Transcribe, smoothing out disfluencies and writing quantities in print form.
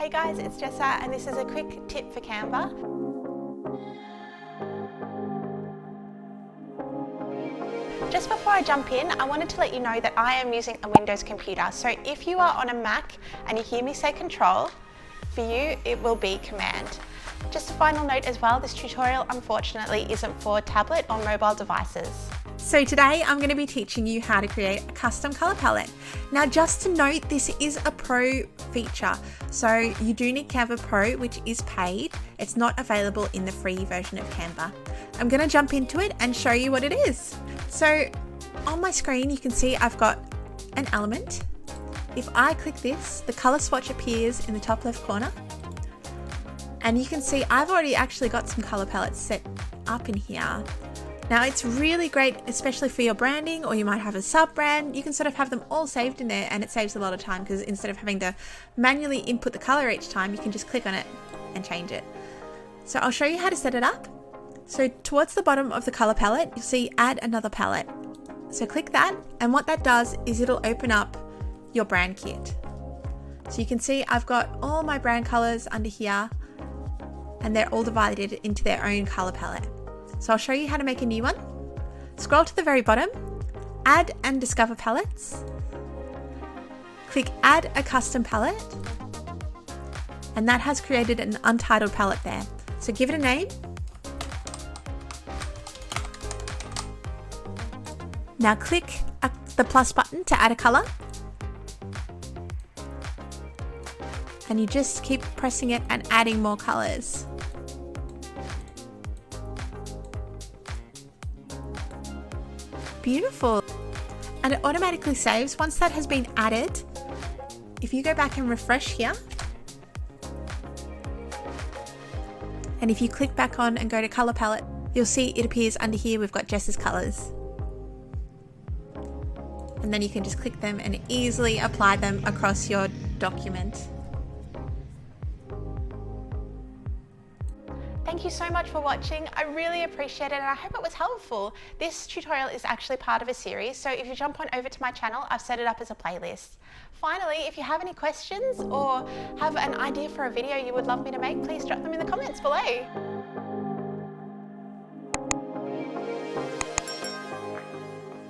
Hey guys, it's Jessa and this is a quick tip for Canva. Just before I jump in, I wanted to let you know that I am using a Windows computer. So if you are on a Mac and you hear me say Control, for you it will be Command. Just a final note as well, this tutorial unfortunately isn't for tablet or mobile devices. So today I'm going to be teaching you how to create a custom color palette. Now just to note, this is a pro feature, so you do need Canva Pro, which is paid. It's not available in the free version of Canva. I'm going to jump into it and show you what it is. So on my screen you can see I've got an element. If I click this, the color swatch appears in the top left corner. And you can see I've already actually got some color palettes set up in here. Now it's really great, especially for your branding, or you might have a sub brand. You can sort of have them all saved in there, and it saves a lot of time because instead of having to manually input the color each time, you can just click on it and change it. So I'll show you how to set it up. So towards the bottom of the color palette, you'll see add another palette. So click that, and what that does is it'll open up your brand kit. So you can see I've got all my brand colors under here, and they're all divided into their own color palette. So I'll show you how to make a new one. Scroll to the very bottom, add and discover palettes. Click add a custom palette, and that has created an untitled palette there. So give it a name. Now click the plus button to add a color. And you just keep pressing it and adding more colors. Beautiful. And it automatically saves once that has been added. If you go back and refresh here, and if you click back on and go to color palette, you'll see it appears under here. We've got Jess's colors. And then you can just click them and easily apply them across your document. Thank you so much for watching. I really appreciate it and I hope it was helpful. This tutorial is actually part of a series, so if you jump on over to my channel, I've set it up as a playlist. Finally, if you have any questions or have an idea for a video you would love me to make, please drop them in the comments below.